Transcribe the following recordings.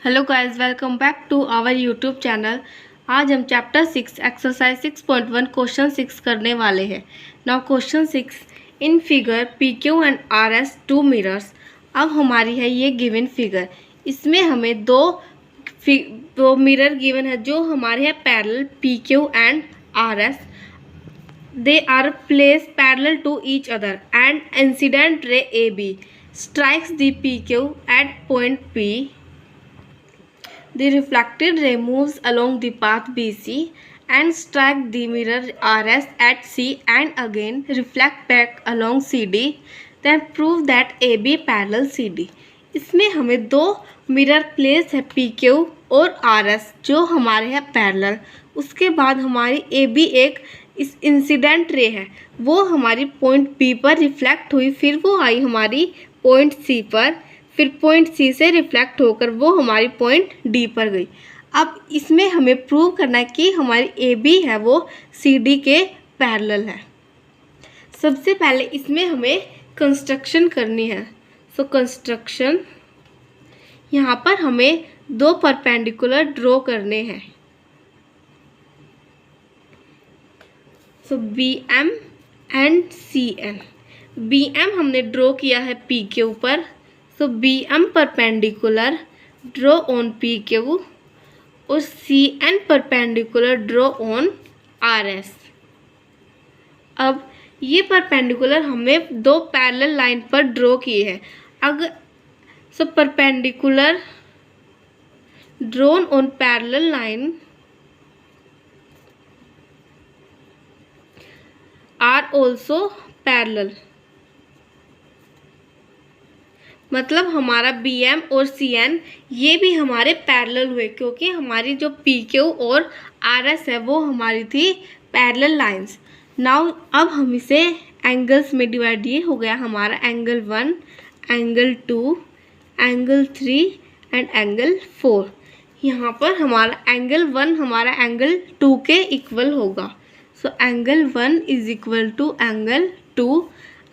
Hello guys, welcome back to our YouTube channel. आज हम chapter 6 exercise 6.1 question 6 करने वाले हैं। Now question 6, in figure P Q and R S two mirrors. अब हमारी है ये गिवन फिगर, इसमें हमें दो मिरर गिवन है जो हमारे हैं parallel P Q and R S. They are place parallel to each other and incident ray A B strikes the P Q at point P. The reflected ray moves along the path BC and strike the mirror RS at C and again reflect back along CD. Then prove that AB parallel CD. इसमें हमें दो mirror place है PQ और RS जो हमारे हैं parallel. उसके बाद हमारी AB एक इस इंसिडेंट रे है, वो हमारी पॉइंट P पर रिफ्लेक्ट हुई, फिर वो आई हमारी पॉइंट C पर, फिर पॉइंट सी से रिफ्लेक्ट होकर वो हमारी पॉइंट डी पर गई। अब इसमें हमें प्रूव करना है कि हमारी ए बी है वो सी डी के पैरेलल है। सबसे पहले इसमें हमें कंस्ट्रक्शन करनी है। सो कंस्ट्रक्शन, यहाँ पर हमें दो परपेंडिकुलर ड्रॉ करने हैं। So B M and C N. B M हमने ड्रॉ किया है पी के ऊपर, so BM perpendicular draw on PQ और CN perpendicular draw on RS। अब ये परपेंडिकुलर हमने दो पैरेलल लाइन पर ड्रॉ किए हैं। अगर perpendicular drawn on parallel line are also parallel, मतलब हमारा बी एम और सी एन ये भी हमारे पैरेलल हुए, क्योंकि हमारी जो पी क्यू और आर एस है वो हमारी थी पैरेलल लाइंस। नाउ अब हम इसे एंगल्स में डिवाइड, ये हो गया हमारा angle 1, angle 2, angle 3 and angle 4। यहाँ पर हमारा एंगल 1 हमारा एंगल 2 के इक्वल होगा। So angle 1 is equal to angle 2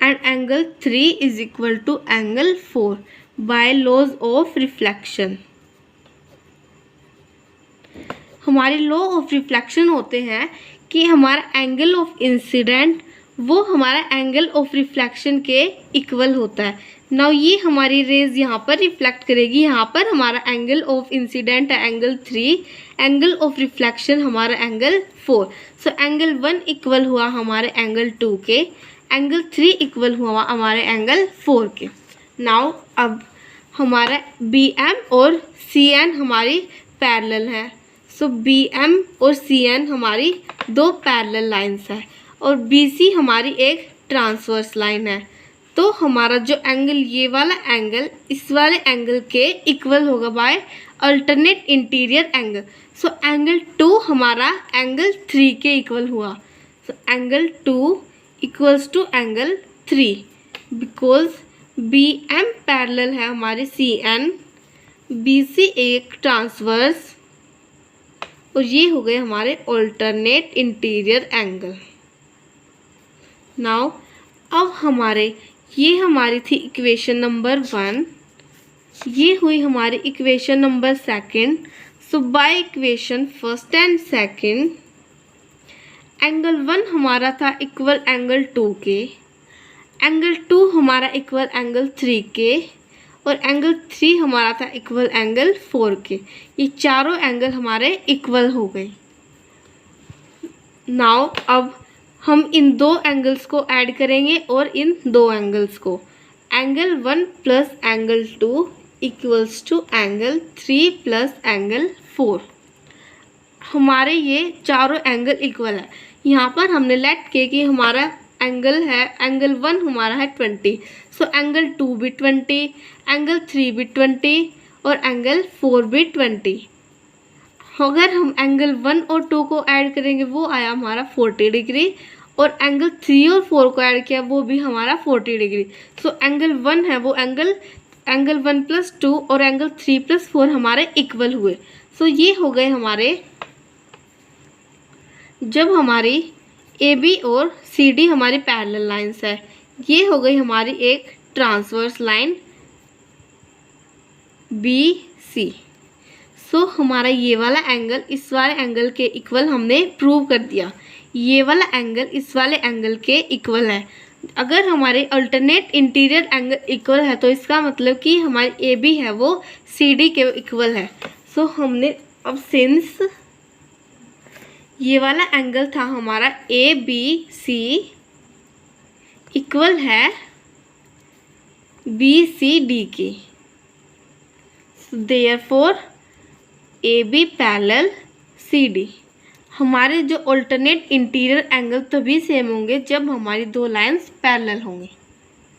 and angle 3 is equal to angle 4 by laws of reflection। हमारे लॉ ऑफ रिफ्लेक्शन होते हैं कि हमारा एंगल ऑफ इंसिडेंट वो हमारा एंगल ऑफ रिफ्लेक्शन के इक्वल होता है। नाउ ये हमारी रेज यहाँ पर रिफ्लेक्ट करेगी, यहाँ पर हमारा एंगल ऑफ इंसिडेंट है एंगल 3, एंगल ऑफ रिफ्लेक्शन हमारा एंगल 4। सो एंगल 1 इक्वल हुआ हमारे एंगल 2 के, एंगल 3 इक्वल हुआ हमारे एंगल 4 के। नाउ अब हमारा बी एम और सी एन हमारी पैरेलल है। सो बी एम और सी एन हमारी दो पैरेलल लाइंस है और बी सी हमारी एक ट्रांसवर्स लाइन है। तो हमारा जो एंगल ये वाला एंगल इस वाले एंगल के इक्वल होगा by alternate interior angle. So angle 2 हमारा एंगल 3 के इक्वल हुआ। So angle 2 equals to angle 3 because B M parallel है हमारे सी एन, बी सी एक ट्रांसवर्स और ये हो गए हमारे ऑल्टरनेट इंटीरियर एंगल। नाउ अब ये हमारी थी इक्वेशन नंबर 1, ये हुई हमारी equation number 2। So by equation first and second angle 1 हमारा था इक्वल एंगल 2 के, एंगल 2 हमारा इक्वल एंगल 3 के और एंगल 3 हमारा था इक्वल एंगल 4 के। ये चारों एंगल हमारे इक्वल हो गए। नाउ अब हम इन दो एंगल्स को ऐड करेंगे और इन दो एंगल्स को, angle 1 plus angle 2 equals to angle 3 plus angle 4। हमारे ये चारों एंगल इक्वल है। यहाँ पर हमने लेट किया कि हमारा एंगल है, एंगल 1 हमारा है 20, सो एंगल 2 भी 20, एंगल 3 भी 20 और एंगल 4 भी 20। अगर हम एंगल 1 और 2 को ऐड करेंगे वो आया हमारा 40 डिग्री और एंगल 3 और 4 को ऐड किया वो भी हमारा 40 डिग्री। सो एंगल 1 है वो एंगल 1 प्लस 2 और एंगल 3 प्लस 4 हमारे इक्वल हुए। सो ये हो गए हमारे, जब हमारी ए बी और सी डी हमारी पैरेलल लाइंस है, ये हो गई हमारी एक ट्रांसवर्स लाइन बी सी। सो हमारा ये वाला एंगल इस वाले एंगल के इक्वल हमने प्रूव कर दिया। ये वाला एंगल इस वाले एंगल के इक्वल है। अगर हमारे अल्टरनेट इंटीरियर एंगल इक्वल है तो इसका मतलब कि हमारी ए बी है वो सी डी के इक्वल है। सो हमने अब सिंस ये वाला एंगल था हमारा ए बी सी इक्वल है बी सी डी के, therefore A B parallel C D. हमारे जो अल्टरनेट इंटीरियर एंगल तभी सेम होंगे जब हमारी दो लाइंस पैरेलल होंगे।